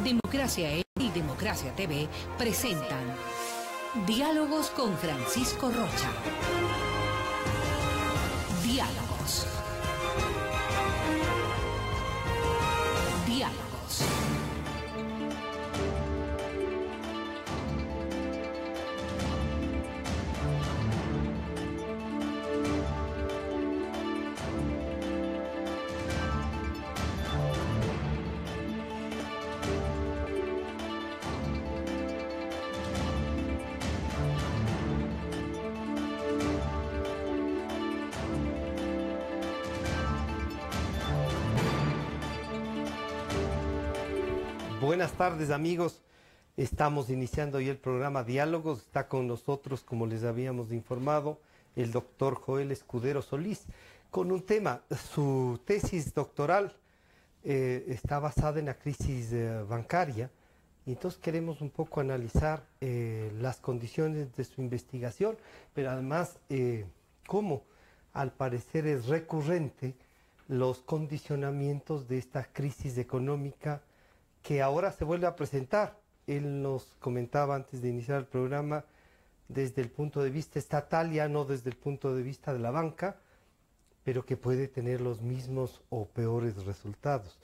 Democracia E! Y Democracia TV presentan Diálogos con Francisco Rocha. Diálogos. Diálogos. Buenas tardes, amigos. Estamos iniciando hoy el programa Diálogos. Está con nosotros, como les habíamos informado, el doctor Joel Escudero Solís, con un tema. Su tesis doctoral está basada en la crisis bancaria, y entonces queremos un poco analizar las condiciones de su investigación, pero además cómo, al parecer, es recurrente los condicionamientos de esta crisis económica que ahora se vuelve a presentar. Él nos comentaba antes de iniciar el programa desde el punto de vista estatal, ya no desde el punto de vista de la banca, pero que puede tener los mismos o peores resultados.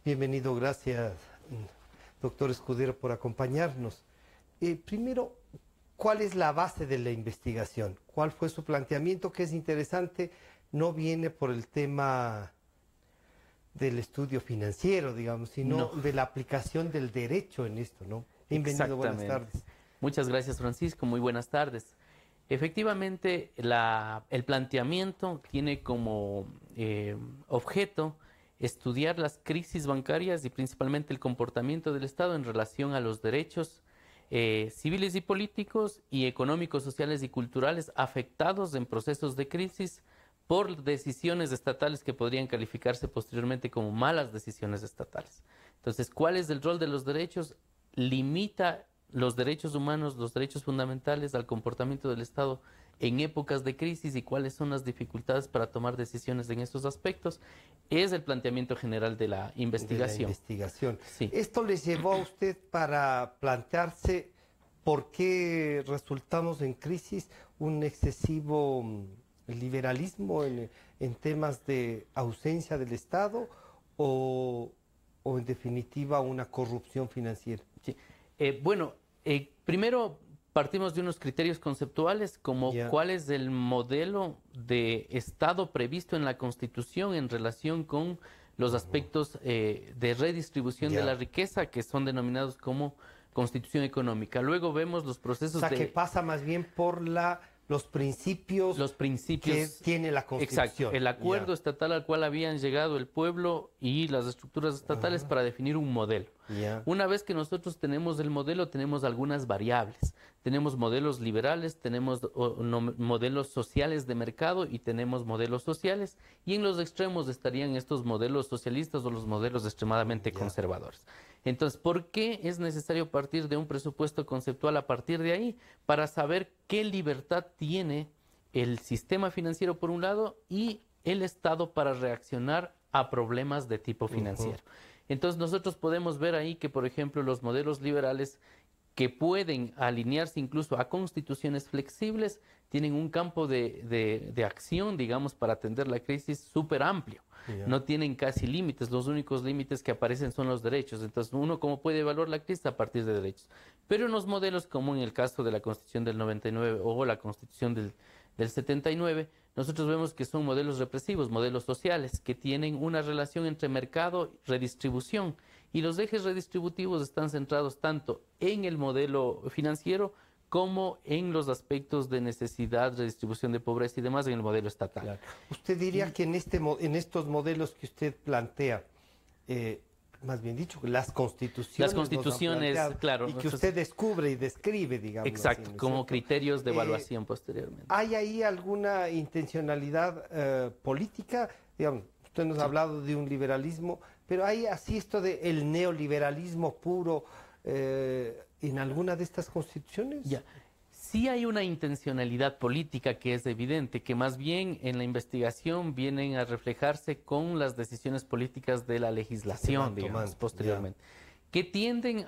Bienvenido, gracias, doctor Escudero, por acompañarnos. Primero, ¿cuál es la base de la investigación? ¿Cuál fue su planteamiento? Que es interesante, no viene por el tema del estudio financiero, digamos, sino de la aplicación del derecho en esto, ¿no? Bienvenido, buenas tardes. Muchas gracias, Francisco, muy buenas tardes. Efectivamente, el planteamiento tiene como objeto estudiar las crisis bancarias y principalmente el comportamiento del Estado en relación a los derechos civiles y políticos y económicos, sociales y culturales afectados en procesos de crisis por decisiones estatales que podrían calificarse posteriormente como malas decisiones estatales. Entonces, ¿cuál es el rol de los derechos? Limita los derechos humanos, los derechos fundamentales al comportamiento del Estado en épocas de crisis, y cuáles son las dificultades para tomar decisiones en estos aspectos. Es el planteamiento general de la investigación. Sí. ¿Esto les llevó a usted para plantearse por qué resultamos en crisis? ¿Un excesivo liberalismo en temas de ausencia del Estado o en definitiva una corrupción financiera? Sí. Primero partimos de unos criterios conceptuales como cuál es el modelo de Estado previsto en la Constitución en relación con los aspectos de redistribución de la riqueza, que son denominados como Constitución económica. Luego vemos los procesos que pasa más bien por los principios que tiene la Constitución. Exacto, el acuerdo estatal al cual habían llegado el pueblo y las estructuras estatales para definir un modelo. Una vez que nosotros tenemos el modelo, tenemos algunas variables. Tenemos modelos liberales, tenemos modelos sociales de mercado y tenemos modelos sociales, y en los extremos estarían estos modelos socialistas o los modelos extremadamente conservadores. Entonces, ¿por qué es necesario partir de un presupuesto conceptual a partir de ahí? Para saber qué libertad tiene el sistema financiero por un lado y el Estado para reaccionar a problemas de tipo financiero. Entonces, nosotros podemos ver ahí que, por ejemplo, los modelos liberales, que pueden alinearse incluso a constituciones flexibles, tienen un campo de acción, digamos, para atender la crisis súper amplio. No tienen casi límites, los únicos límites que aparecen son los derechos. Entonces, uno cómo puede evaluar la crisis a partir de derechos. Pero en los modelos, como en el caso de la Constitución del 99 o la Constitución del 79, nosotros vemos que son modelos represivos, modelos sociales, que tienen una relación entre mercado y redistribución. Y los ejes redistributivos están centrados tanto en el modelo financiero como en los aspectos de necesidad, redistribución de pobreza y demás en el modelo estatal. Claro. ¿Usted diría que en estos modelos que usted plantea, más bien dicho, las constituciones, claro, y que usted descubre y describe, digamos? Exacto, así, como criterios de evaluación posteriormente. ¿Hay ahí alguna intencionalidad política? Digamos, usted nos ha hablado de un liberalismo, pero ¿hay así esto del neoliberalismo puro en alguna de estas constituciones? Sí hay una intencionalidad política que es evidente, que más bien en la investigación vienen a reflejarse con las decisiones políticas de la legislación, digamos, posteriormente. que tienden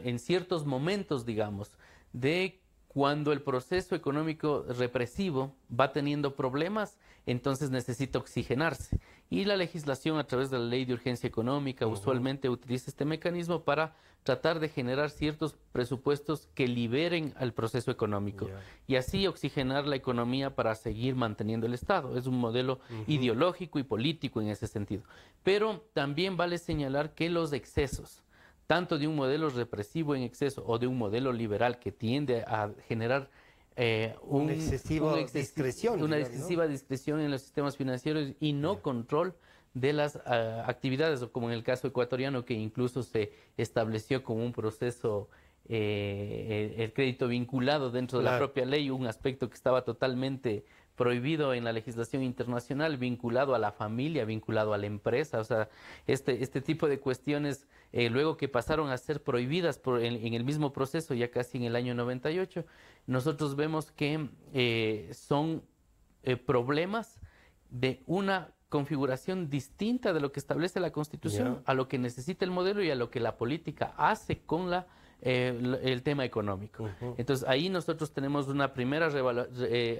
en ciertos momentos, digamos, de cuando el proceso económico represivo va teniendo problemas, entonces necesita oxigenarse. Y la legislación, a través de la Ley de Urgencia Económica, usualmente utiliza este mecanismo para tratar de generar ciertos presupuestos que liberen al proceso económico y así oxigenar la economía para seguir manteniendo el Estado. Es un modelo ideológico y político en ese sentido. Pero también vale señalar que los excesos, tanto de un modelo represivo en exceso o de un modelo liberal que tiende a generar una excesiva discreción en los sistemas financieros y no control de las actividades, o como en el caso ecuatoriano, que incluso se estableció como un proceso, el crédito vinculado dentro de la propia ley, un aspecto que estaba totalmente prohibido en la legislación internacional, vinculado a la familia, vinculado a la empresa. O sea, este tipo de cuestiones, luego que pasaron a ser prohibidas en el mismo proceso, ya casi en el año 98, nosotros vemos que son problemas de una configuración distinta de lo que establece la Constitución, a lo que necesita el modelo y a lo que la política hace con el tema económico. Entonces ahí nosotros tenemos una primera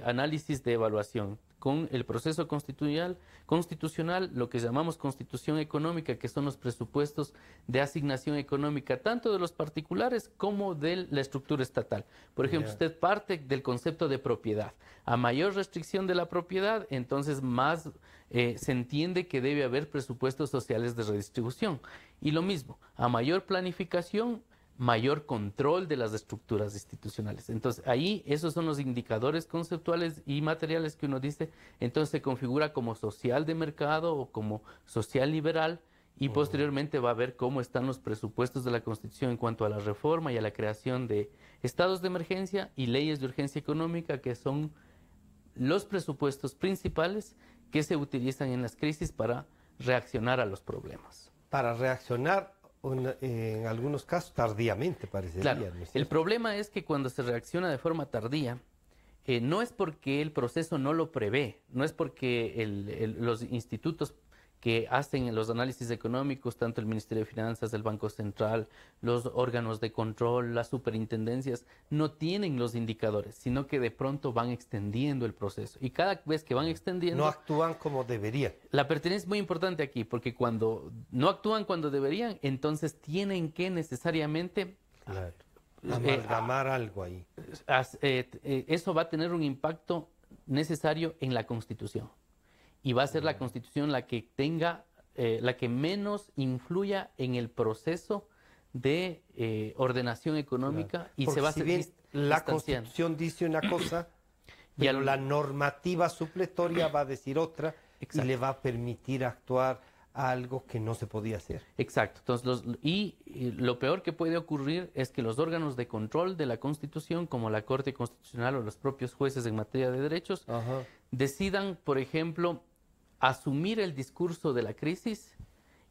análisis de evaluación con el proceso constitucional, lo que llamamos constitución económica, que son los presupuestos de asignación económica, tanto de los particulares como de la estructura estatal. Por ejemplo, usted parte del concepto de propiedad. A mayor restricción de la propiedad, entonces más se entiende que debe haber presupuestos sociales de redistribución. Y lo mismo, a mayor planificación, mayor control de las estructuras institucionales. Entonces, ahí esos son los indicadores conceptuales y materiales que uno dice, entonces se configura como social de mercado o como social liberal, y posteriormente va a ver cómo están los presupuestos de la Constitución en cuanto a la reforma y a la creación de estados de emergencia y leyes de urgencia económica, que son los presupuestos principales que se utilizan en las crisis para reaccionar a los problemas. Para reaccionar en algunos casos tardíamente, parecería. Claro, el problema es que cuando se reacciona de forma tardía, no es porque el proceso no lo prevé, no es porque los institutos que hacen los análisis económicos, tanto el Ministerio de Finanzas, el Banco Central, los órganos de control, las superintendencias, no tienen los indicadores, sino que de pronto van extendiendo el proceso. Y cada vez que van extendiendo... No actúan como deberían. La pertenencia es muy importante aquí, porque cuando no actúan cuando deberían, entonces tienen que necesariamente... Claro. Amalgamar algo ahí. Eso va a tener un impacto necesario en la Constitución. Y va a ser la Constitución la que tenga, la que menos influya en el proceso de ordenación económica, y se va a hacer bien la Constitución dice una cosa, pero la normativa supletoria va a decir otra. Exacto. Y le va a permitir actuar a algo que no se podía hacer. Exacto. Entonces, lo peor que puede ocurrir es que los órganos de control de la Constitución, como la Corte Constitucional o los propios jueces en materia de derechos, decidan, por ejemplo, asumir el discurso de la crisis,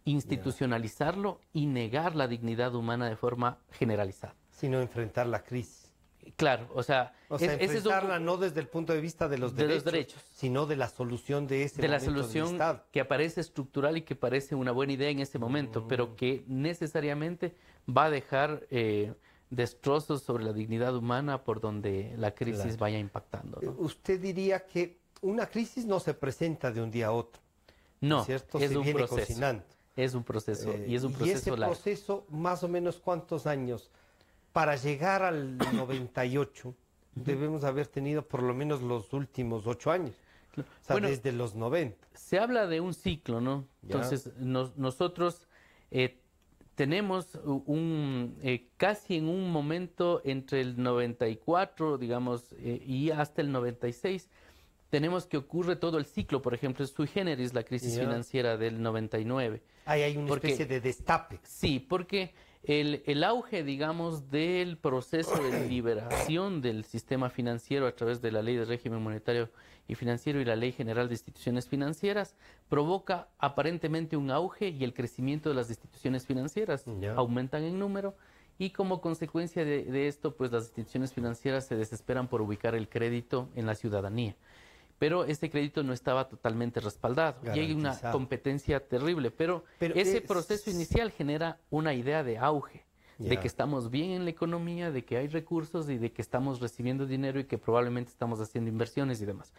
institucionalizarlo y negar la dignidad humana de forma generalizada. Sino enfrentar la crisis. Claro, o sea enfrentarla no desde el punto de vista de los derechos, sino de la solución de ese momento de la solución que aparece estructural y que parece una buena idea en ese momento, pero que necesariamente va a dejar destrozos sobre la dignidad humana por donde la crisis vaya impactando, ¿no? Usted diría que una crisis no se presenta de un día a otro. No, ¿cierto? es se un viene proceso. Cocinando. Es un proceso, y es un proceso largo. ¿Y ese proceso, más o menos cuántos años? Para llegar al 98, debemos haber tenido por lo menos los últimos 8 años. O sea, bueno, desde los 90. Se habla de un ciclo, ¿no? Entonces, nosotros tenemos casi en un momento entre el 94, digamos, y hasta el 96, tenemos que ocurre todo el ciclo. Por ejemplo, sui generis, la crisis financiera del 99. Ahí hay una especie de destape. Sí, porque el auge, digamos, del proceso de liberación del sistema financiero a través de la Ley de Régimen Monetario y Financiero y la Ley General de Instituciones Financieras provoca aparentemente un auge y el crecimiento de las instituciones financieras. Aumentan en número, y como consecuencia de esto, pues las instituciones financieras se desesperan por ubicar el crédito en la ciudadanía. pero ese crédito no estaba totalmente respaldado. Y hay una competencia terrible, pero ese proceso inicial genera una idea de auge, de que estamos bien en la economía, de que hay recursos y de que estamos recibiendo dinero y que probablemente estamos haciendo inversiones y demás.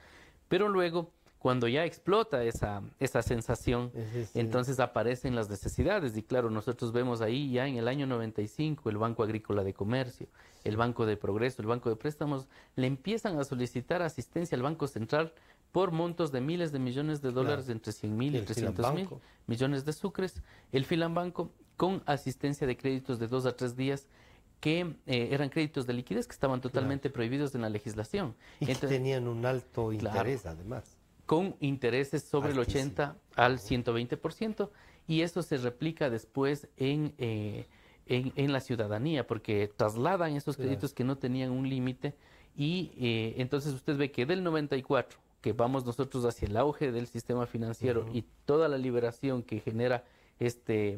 Pero luego, cuando ya explota esa sensación, entonces aparecen las necesidades. Y claro, nosotros vemos ahí ya en el año 95 el Banco Agrícola de Comercio, el Banco de Progreso, el Banco de Préstamos, le empiezan a solicitar asistencia al Banco Central por montos de miles de millones de dólares, entre 100.000 y 300.000 millones de sucres. El Filambanco, con asistencia de créditos de 2 a 3 días, que eran créditos de liquidez que estaban totalmente prohibidos en la legislación. Y entonces, que tenían un alto interés, además. Con intereses sobre el 80 al 120%, y eso se replica después en la ciudadanía, porque trasladan esos créditos que no tenían un límite, y entonces usted ve que del 94, que vamos nosotros hacia el auge del sistema financiero y toda la liberación que genera esta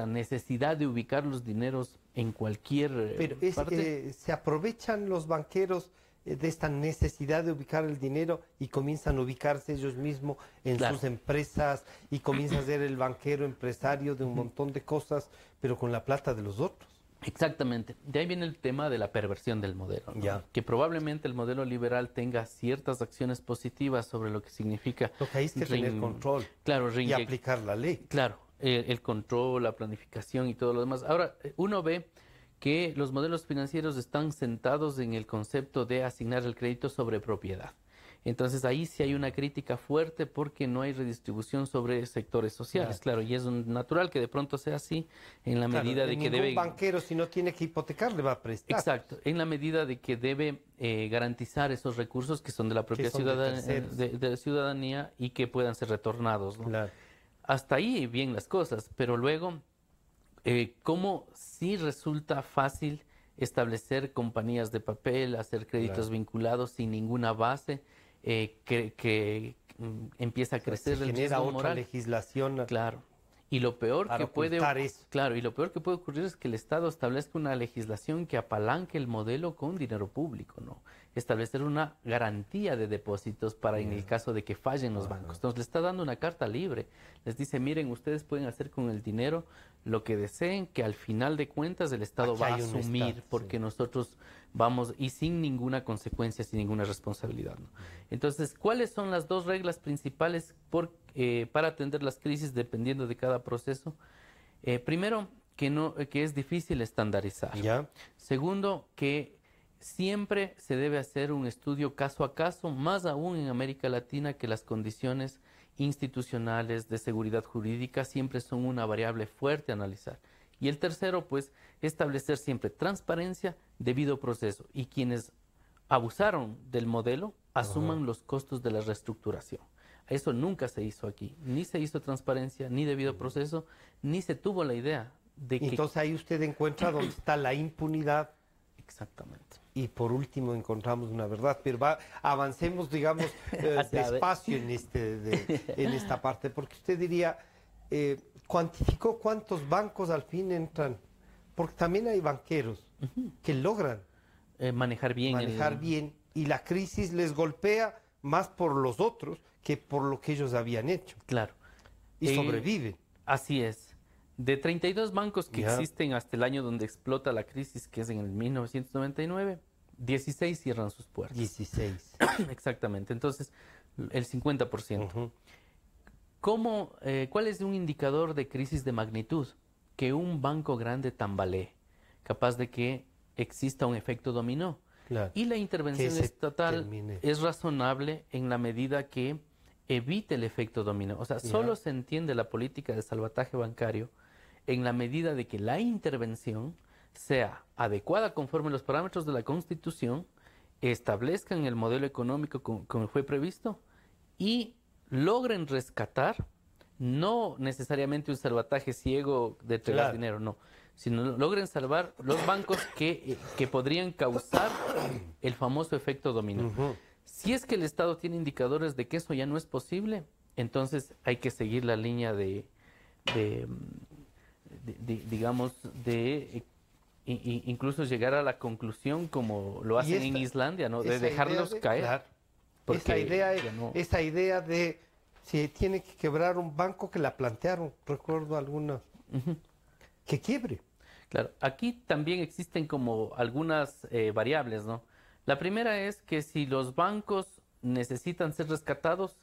necesidad de ubicar los dineros en cualquier parte. Se aprovechan los banqueros de esta necesidad de ubicar el dinero y comienzan a ubicarse ellos mismos en sus empresas y comienza a ser el banquero empresario de un montón de cosas, pero con la plata de los otros. Exactamente. De ahí viene el tema de la perversión del modelo, ¿no? Que probablemente el modelo liberal tenga ciertas acciones positivas sobre lo que significa... Lo que hay es que tener control y aplicar la ley. Claro, el control, la planificación y todo lo demás. Ahora, uno ve que los modelos financieros están sentados en el concepto de asignar el crédito sobre propiedad. Entonces ahí sí hay una crítica fuerte porque no hay redistribución sobre sectores sociales, claro, y es natural que de pronto sea así en la medida de que debe... Ningún banquero, si no tiene que hipotecar, le va a prestar. Exacto, en la medida de que debe garantizar esos recursos que son de la propia de ciudadanía y que puedan ser retornados, ¿no? Claro. Hasta ahí bien las cosas, pero luego, ¿cómo sí resulta fácil establecer compañías de papel, hacer créditos vinculados sin ninguna base? Que empieza a crecer el genera otra legislación. Claro. Y lo peor que puede ocurrir es que el Estado establezca una legislación que apalanque el modelo con dinero público, ¿no? Establecer una garantía de depósitos para en el caso de que fallen los bancos. Entonces le está dando una carta libre. Les dice, miren, ustedes pueden hacer con el dinero lo que deseen, que al final de cuentas el Estado va a asumir, porque nosotros vamos, y sin ninguna consecuencia, sin ninguna responsabilidad, ¿no? Entonces, ¿cuáles son las dos reglas principales para atender las crisis dependiendo de cada proceso? Primero, que es difícil estandarizar. Segundo, que siempre se debe hacer un estudio caso a caso, más aún en América Latina, que las condiciones institucionales de seguridad jurídica siempre son una variable fuerte a analizar. Y el tercero, pues, establecer siempre transparencia, debido proceso, y quienes abusaron del modelo asuman los costos de la reestructuración. Eso nunca se hizo aquí, ni se hizo transparencia, ni debido proceso, ni se tuvo la idea de que... Entonces ahí usted encuentra donde está la impunidad. Exactamente. Y por último encontramos una verdad, pero avancemos, digamos, despacio en esta parte, porque usted diría, ¿cuantificó cuántos bancos al fin entran? Porque también hay banqueros que logran manejar bien, y la crisis les golpea más por los otros que por lo que ellos habían hecho. Claro. Y sobreviven. Así es. De 32 bancos que existen hasta el año donde explota la crisis, que es en el 1999, 16 cierran sus puertas. 16. Exactamente. Entonces, el 50%. ¿Cuál es un indicador de crisis de magnitud? Que un banco grande tambalee, capaz de que exista un efecto dominó. Claro. Y la intervención estatal es razonable en la medida que evite el efecto dominó. O sea, solo se entiende la política de salvataje bancario en la medida de que la intervención sea adecuada conforme los parámetros de la Constitución, establezcan el modelo económico como fue previsto y logren rescatar, no necesariamente un salvataje ciego de entregar dinero, no, sino logren salvar los bancos que podrían causar el famoso efecto dominó. Si es que el Estado tiene indicadores de que eso ya no es posible, entonces hay que seguir la línea incluso llegar a la conclusión como lo hacen en Islandia, ¿no? De dejarlos caer. Esa idea de si tiene que quebrar un banco que la plantearon, recuerdo alguna, que quiebre. Claro, aquí también existen como algunas variables, ¿no? La primera es que si los bancos necesitan ser rescatados,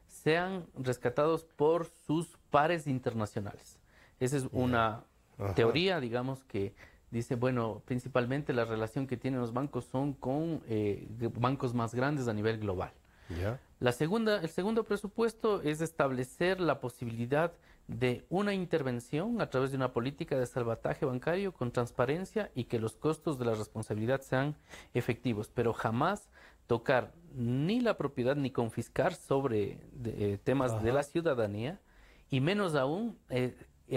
sean rescatados por sus pares internacionales. Esa es una teoría, digamos, que dice, bueno, principalmente la relación que tienen los bancos son con bancos más grandes a nivel global. El segundo presupuesto es establecer la posibilidad de una intervención a través de una política de salvataje bancario con transparencia y que los costos de la responsabilidad sean efectivos, pero jamás tocar ni la propiedad ni confiscar sobre temas de la ciudadanía y menos aún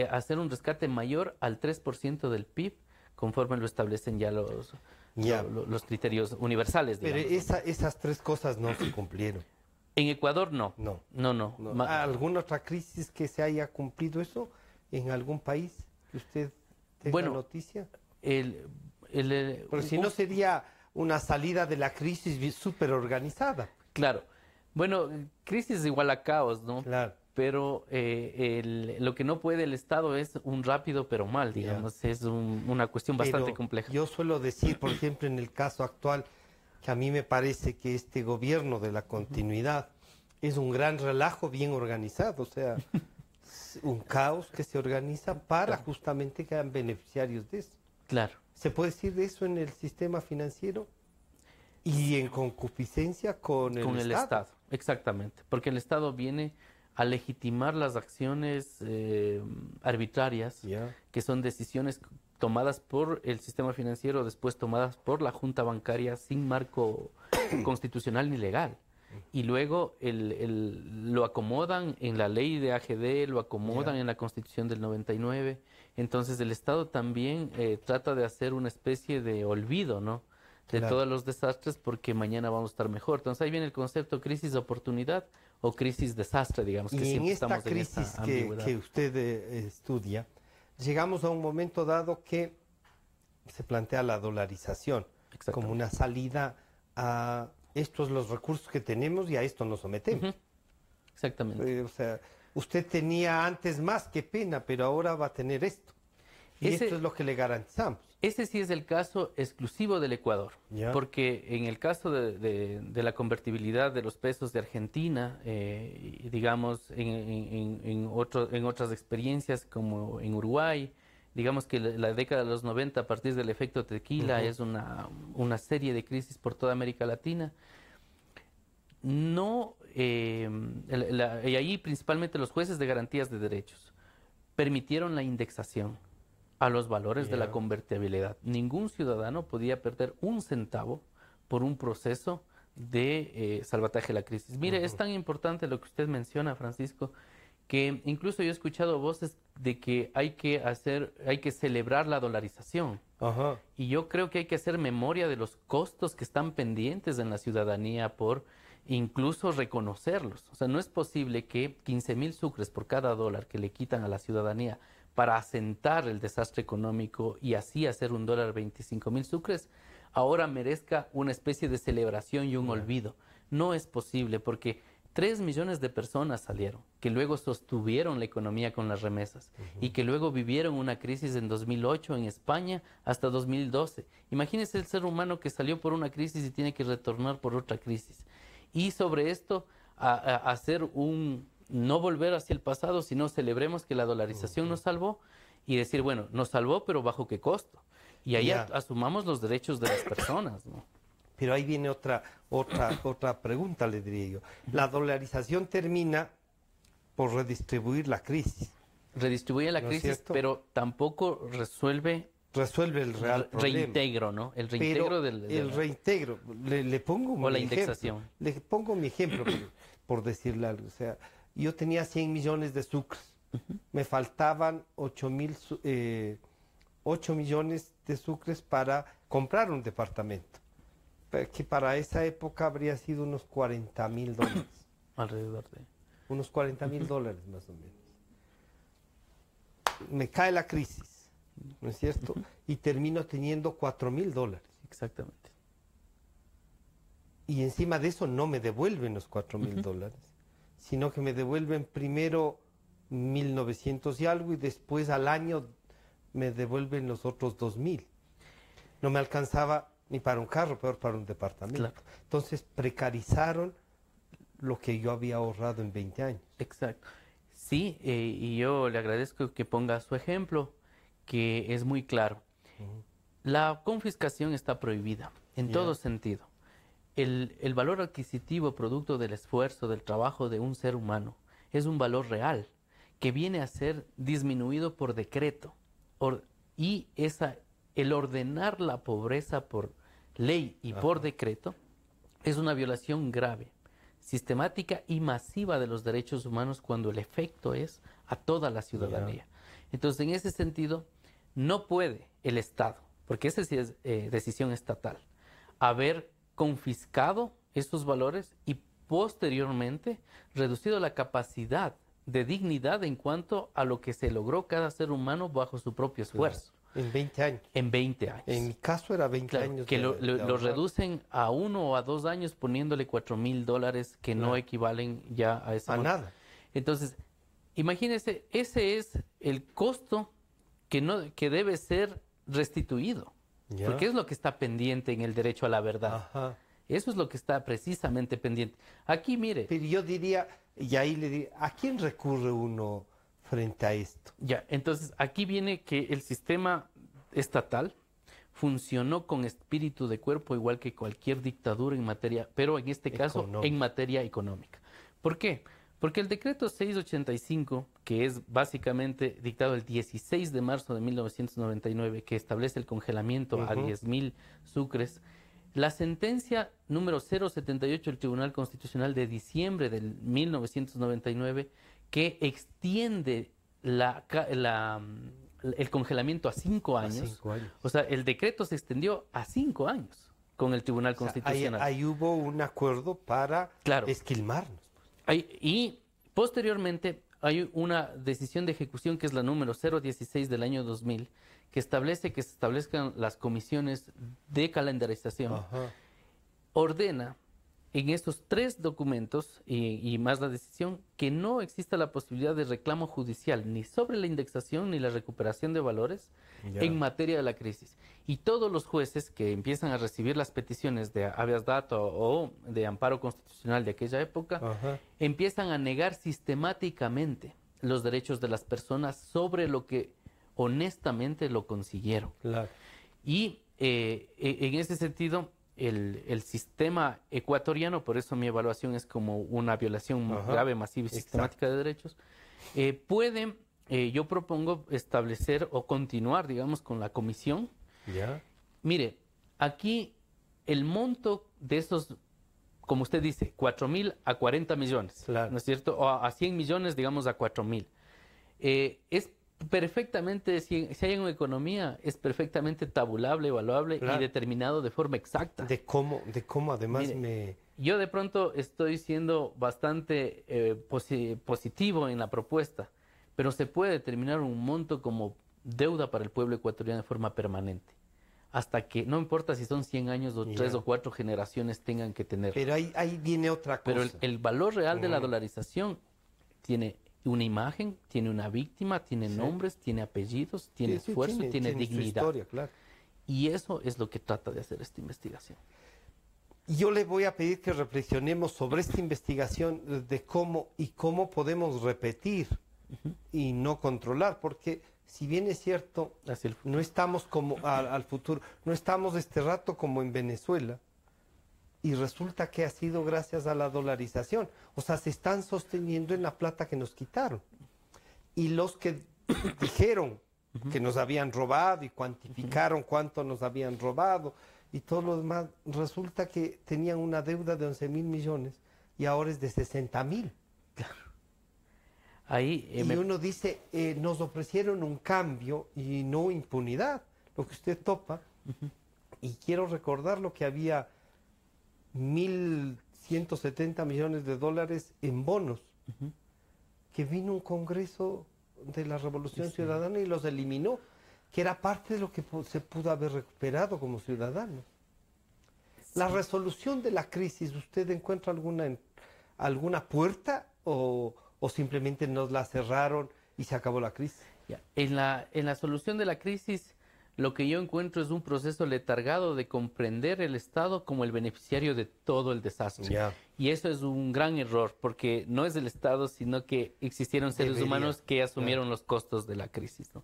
hacer un rescate mayor al 3% del PIB conforme lo establecen ya los criterios universales. Pero esas tres cosas no se cumplieron. En Ecuador no. No. ¿Alguna otra crisis que se haya cumplido eso en algún país que usted tenga noticia? Pero si no sería una salida de la crisis súper organizada. Claro. Bueno, crisis es igual a caos, ¿no? Claro. Pero lo que no puede el Estado es un rápido pero mal, digamos. Es una cuestión bastante compleja. Yo suelo decir, por ejemplo, en el caso actual, que a mí me parece que este gobierno de la continuidad es un gran relajo bien organizado, o sea, un caos que se organiza para justamente que hayan beneficiarios de eso. Claro. ¿Se puede decir de eso en el sistema financiero? Y en concupiscencia con el Estado. Exactamente, porque el Estado viene a legitimar las acciones arbitrarias, que son decisiones tomadas por el sistema financiero, después tomadas por la Junta Bancaria sin marco constitucional ni legal. Y luego lo acomodan en la ley de AGD, lo acomodan en la Constitución del 99. Entonces el Estado también trata de hacer una especie de olvido, ¿no?, de todos los desastres, porque mañana vamos a estar mejor. Entonces ahí viene el concepto crisis de oportunidad o crisis desastre, digamos, que siempre estamos en esta ambigüedad. Que usted estudia, llegamos a un momento dado que se plantea la dolarización como una salida a estos los recursos que tenemos y a esto nos sometemos. Exactamente. O sea, usted tenía antes más, qué pena, pero ahora va a tener esto. Y esto es lo que le garantizamos. Ese sí es el caso exclusivo del Ecuador, porque en el caso de la convertibilidad de los pesos de Argentina, digamos, en otras experiencias como en Uruguay, digamos que la década de los 90, a partir del efecto tequila, es una serie de crisis por toda América Latina. Y ahí principalmente los jueces de garantías de derechos permitieron la indexación a los valores de la convertibilidad. Ningún ciudadano podía perder un centavo por un proceso de salvataje de la crisis. Mire, es tan importante lo que usted menciona, Francisco, que incluso yo he escuchado voces de que hay que celebrar la dolarización. Y yo creo que hay que hacer memoria de los costos que están pendientes en la ciudadanía por incluso reconocerlos. O sea, no es posible que 15,000 sucres por cada dólar que le quitan a la ciudadanía para asentar el desastre económico y así hacer un dólar 25,000 sucres, ahora merezca una especie de celebración y un olvido. No es posible, porque 3 millones de personas salieron, que luego sostuvieron la economía con las remesas y que luego vivieron una crisis en 2008 en España hasta 2012. Imagínense el ser humano que salió por una crisis y tiene que retornar por otra crisis. Y sobre esto, hacer no volver hacia el pasado, sino celebremos que la dolarización nos salvó y decir, bueno, nos salvó, pero ¿bajo qué costo? Y ahí asumamos los derechos de las personas, ¿no? Pero ahí viene otra pregunta, le diría yo. La dolarización termina por redistribuir la crisis. Redistribuye la crisis, pero tampoco resuelve el real problema. Reintegro, ¿no? El reintegro el reintegro. Le pongo o la indexación. Le pongo mi ejemplo, por decirle algo. O sea, yo tenía 100 millones de sucres. Me faltaban 8 millones de sucres para comprar un departamento. Que para esa época habría sido unos $40,000. Alrededor de... Unos $40,000 más o menos. Me cae la crisis, ¿no es cierto? Y termino teniendo $4,000. Exactamente. y encima de eso no me devuelven los $4.000, sino que me devuelven primero 1.900 y algo y después al año me devuelven los otros 2.000. No me alcanzaba ni para un carro, peor para un departamento. Claro. Entonces precarizaron lo que yo había ahorrado en 20 años. Exacto. Sí, y yo le agradezco que ponga su ejemplo, que es muy claro. La confiscación está prohibida en todo sentido. El valor adquisitivo producto del esfuerzo, del trabajo de un ser humano, es un valor real que viene a ser disminuido por decreto. Y el ordenar la pobreza por ley y por decreto es una violación grave, sistemática y masiva de los derechos humanos cuando el efecto es a toda la ciudadanía. Entonces, en ese sentido, no puede el Estado, porque esa sí es decisión estatal, haber confiscado estos valores y posteriormente reducido la capacidad de dignidad en cuanto a lo que se logró cada ser humano bajo su propio esfuerzo. En 20 años. En 20 años. En mi caso era 20 años. Que lo reducen a 1 o a 2 años poniéndole $4.000 que no equivalen ya a ese monto. Nada. Entonces, imagínense, ese es el costo que debe ser restituido. Porque es lo que está pendiente en el derecho a la verdad. Eso es lo que está precisamente pendiente. Aquí, mire. Pero yo diría, y ahí le diría, ¿a quién recurre uno frente a esto? Ya, entonces aquí viene que el sistema estatal funcionó con espíritu de cuerpo igual que cualquier dictadura en materia, pero en este caso en materia económica. ¿Por qué? Porque el decreto 685, que es básicamente dictado el 16 de marzo de 1999, que establece el congelamiento a 10.000 sucres, la sentencia número 078 del Tribunal Constitucional de diciembre del 1999, que extiende el congelamiento a 5 años. O sea, el decreto se extendió a 5 años con el Tribunal Constitucional. Ahí hubo un acuerdo para esquilmarnos. Y posteriormente hay una decisión de ejecución que es la número 016 del año 2000, que establece que se establezcan las comisiones de calendarización. Ordena en estos 3 documentos y más la decisión que no exista la posibilidad de reclamo judicial ni sobre la indexación ni la recuperación de valores en materia de la crisis. Y todos los jueces que empiezan a recibir las peticiones de habeas data o de amparo constitucional de aquella época empiezan a negar sistemáticamente los derechos de las personas sobre lo que honestamente lo consiguieron. Y en ese sentido, el sistema ecuatoriano, por eso mi evaluación es como una violación grave, masiva y sistemática de derechos, yo propongo establecer o continuar, digamos, con la comisión. Mire, aquí el monto de esos, como usted dice, 4.000 a 40 millones, ¿no es cierto? O a 100 millones, digamos, a 4.000. Es perfectamente, si hay una economía, es perfectamente tabulable, evaluable y determinado de forma exacta. De cómo además Yo de pronto estoy siendo bastante positivo en la propuesta, pero se puede determinar un monto como deuda para el pueblo ecuatoriano de forma permanente. Hasta que, no importa si son 100 años o 3 o 4 generaciones tengan que tener. Pero ahí viene otra cosa. Pero el valor real de la dolarización tiene una imagen, tiene una víctima, tiene nombres, tiene apellidos, tiene esfuerzo, tiene dignidad. Su historia, Y eso es lo que trata de hacer esta investigación. Yo le voy a pedir que reflexionemos sobre esta investigación de cómo podemos repetir y no controlar, porque si bien es cierto, no estamos como al futuro, no estamos este rato como en Venezuela, y resulta que ha sido gracias a la dolarización. O sea, se están sosteniendo en la plata que nos quitaron. Y los que dijeron que nos habían robado y cuantificaron cuánto nos habían robado y todo lo demás, resulta que tenían una deuda de 11.000 millones y ahora es de 60.000. Uno dice, nos ofrecieron un cambio y no impunidad, lo que usted topa. Y quiero recordar lo que había 1.170 millones de dólares en bonos, que vino un Congreso de la Revolución Ciudadana y los eliminó, que era parte de lo que se pudo haber recuperado como ciudadanos. La resolución de la crisis, ¿usted encuentra alguna puerta o simplemente nos la cerraron y se acabó la crisis? Ya. En la solución de la crisis, lo que yo encuentro es un proceso letargado de comprender el Estado como el beneficiario de todo el desastre. Ya. Y eso es un gran error, porque no es el Estado, sino que existieron seres humanos que asumieron los costos de la crisis, ¿no?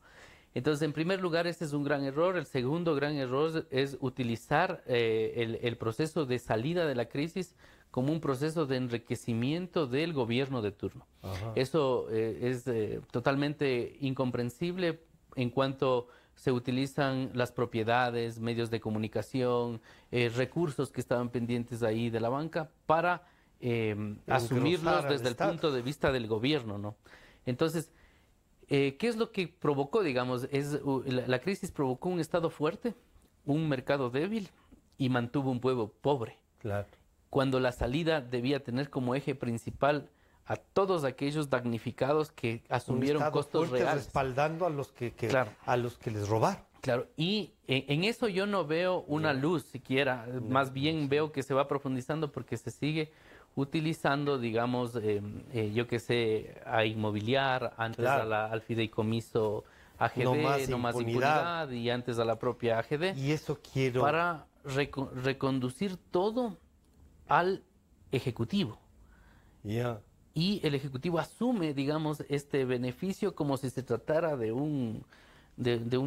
Entonces, en primer lugar, este es un gran error. El segundo gran error es utilizar el proceso de salida de la crisis como un proceso de enriquecimiento del gobierno de turno. Ajá. Eso es totalmente incomprensible en cuanto se utilizan las propiedades, medios de comunicación, recursos que estaban pendientes ahí de la banca para asumirlos desde el punto de vista del gobierno, ¿no? Entonces, ¿qué es lo que provocó, digamos? La crisis provocó un Estado fuerte, un mercado débil y mantuvo un pueblo pobre. Claro. Cuando la salida debía tener como eje principal a todos aquellos damnificados que asumieron costos reales. Respaldando a los que claro. a los que les robaron. Claro, y en eso yo no veo una luz siquiera, más bien veo que se va profundizando porque se sigue utilizando, digamos, yo que sé, a inmobiliar, antes claro. al fideicomiso AGD, no más impunidad, y antes a la propia AGD. Y eso quiero... Para reconducir todo al Ejecutivo. Yeah. Y el Ejecutivo asume, digamos, este beneficio como si se tratara de un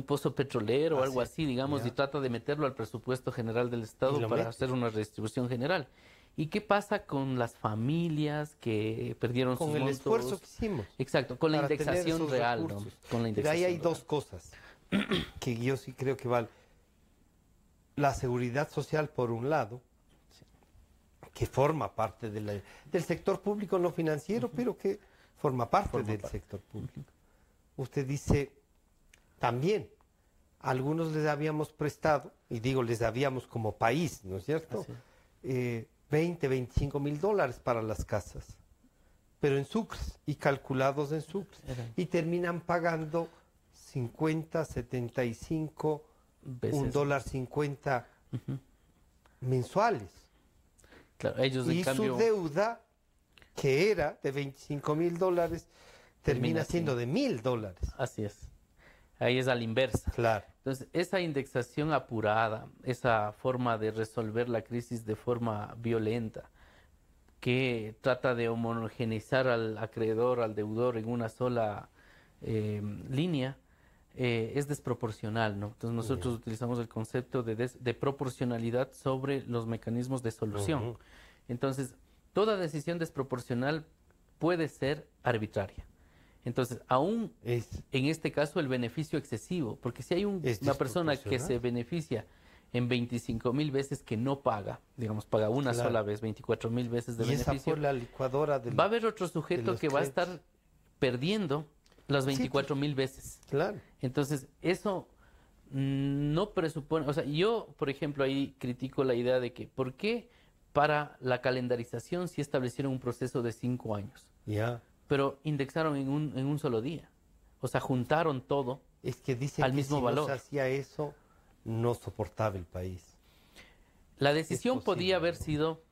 pozo petrolero o algo así, digamos, y trata de meterlo al presupuesto general del Estado para hacer una redistribución general. ¿Y qué pasa con las familias que perdieron sus montos? Con el esfuerzo que hicimos. Exacto, con la indexación real, ¿no? Con la indexación ahí hay real. dos cosas que yo sí creo que vale. La seguridad social, por un lado, que forma parte del sector público no financiero, pero que forma parte del sector público. Usted dice, también, algunos les habíamos prestado, y digo les habíamos como país, ¿no es cierto? 20, 25 mil dólares para las casas, pero en sucres y calculados en sucres. Y terminan pagando 50, 75, $1.50 mensuales. Claro, ellos y cambio... su deuda, que era de 25 mil dólares, termina siendo de $1.000. Así es. Ahí es a la inversa. Claro. Entonces, esa indexación apurada, esa forma de resolver la crisis de forma violenta, que trata de homogeneizar al acreedor, al deudor en una sola línea, es desproporcional, ¿no? Entonces, nosotros utilizamos el concepto de proporcionalidad sobre los mecanismos de solución. Entonces, toda decisión desproporcional puede ser arbitraria. Entonces, aún en este caso el beneficio excesivo, porque si hay una persona que se beneficia en 25,000 veces que no paga, digamos, paga una sola vez, 24,000 veces de beneficio, esa por la licuadora va a haber otro sujeto que va a estar perdiendo las 24,000 veces. Claro. Entonces, eso no presupone, o sea, yo, por ejemplo, ahí critico la idea de que, ¿por qué para la calendarización sí establecieron un proceso de 5 años? Pero indexaron en un solo día. O sea, juntaron todo al mismo valor. No se hacía eso, no soportaba el país. La decisión podía haber sido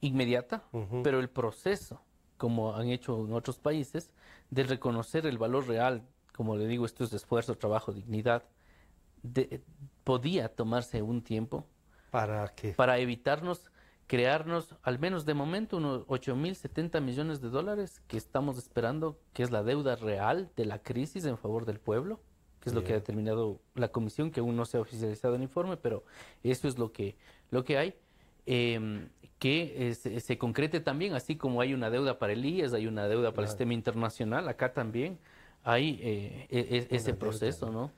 inmediata, pero el proceso, como han hecho en otros países, de reconocer el valor real, como le digo, esto es esfuerzo, trabajo, dignidad, podía tomarse un tiempo para evitarnos crearnos, al menos de momento, unos 8.070 millones de dólares que estamos esperando, que es la deuda real de la crisis en favor del pueblo, que es lo que ha determinado la comisión, que aún no se ha oficializado el informe, pero eso es lo que hay, que se concrete también, así como hay una deuda para el IES, hay una deuda para el sistema internacional, acá también hay ese proceso, ¿no?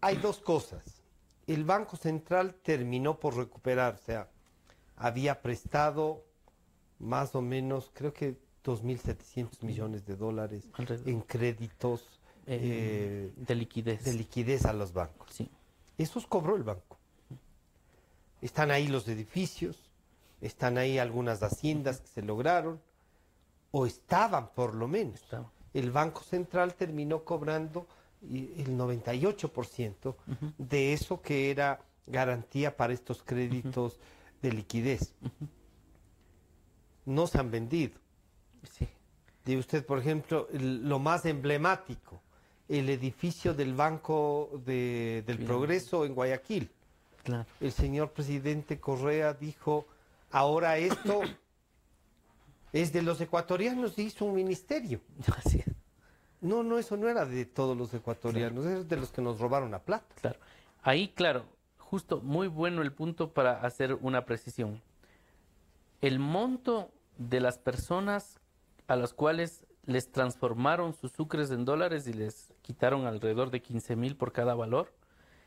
Hay dos cosas. El Banco Central terminó por recuperar, o sea, había prestado más o menos, creo que 2.700 millones de dólares en créditos de liquidez a los bancos. Sí. Esos cobró el banco. Están ahí los edificios, están ahí algunas haciendas que se lograron, o estaban por lo menos. El Banco Central terminó cobrando el 98% de eso que era garantía para estos créditos de liquidez. No se han vendido. Sí. De usted, por ejemplo, lo más emblemático, el edificio del Banco del Progreso en Guayaquil. Claro. El señor presidente Correa dijo, ahora esto es de los ecuatorianos y hizo un ministerio. Así es. No, eso no era de todos los ecuatorianos, claro. Es de los que nos robaron la plata. Claro. Ahí, claro, justo muy bueno el punto para hacer una precisión. El monto de las personas a las cuales les transformaron sus sucres en dólares y les quitaron alrededor de 15,000 por cada valor,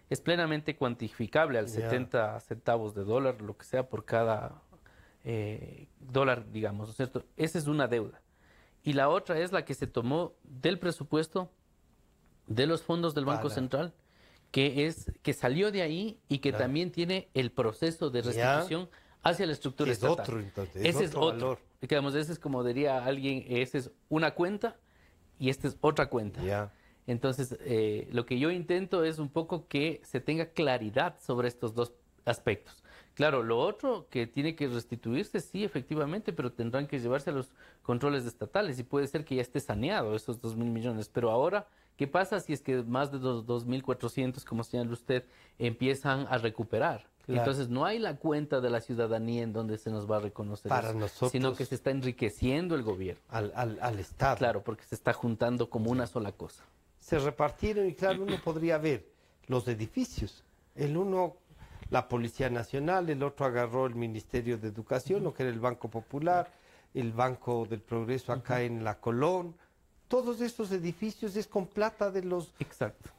es plenamente cuantificable al 70 centavos de dólar, lo que sea por cada dólar, digamos, ¿no es cierto? Esa es una deuda. Y la otra es la que se tomó del presupuesto de los fondos del Banco Central, que salió de ahí y que también tiene el proceso de restitución hacia la estructura estatal. Otro, entonces, ese es otro valor. Digamos, ese es como diría alguien, esa es una cuenta y esta es otra cuenta. Entonces, lo que yo intento es un poco que se tenga claridad sobre estos dos aspectos. Claro, lo otro que tiene que restituirse, sí, efectivamente, pero tendrán que llevarse a los controles estatales y puede ser que ya esté saneado esos 2,000 millones. Pero ahora, ¿qué pasa si es que más de los 2,400, como señala usted, empiezan a recuperar? Claro. Entonces, no hay la cuenta de la ciudadanía en donde se nos va a reconocer para eso, nosotros, sino que se está enriqueciendo el gobierno. Al Estado. Claro, porque se está juntando como una sola cosa. Se repartieron y claro, uno podría ver los edificios. El uno, la Policía Nacional, el otro agarró el Ministerio de Educación, lo que era el Banco Popular, el Banco del Progreso acá en La Colón. Todos estos edificios es con plata de los... Exacto.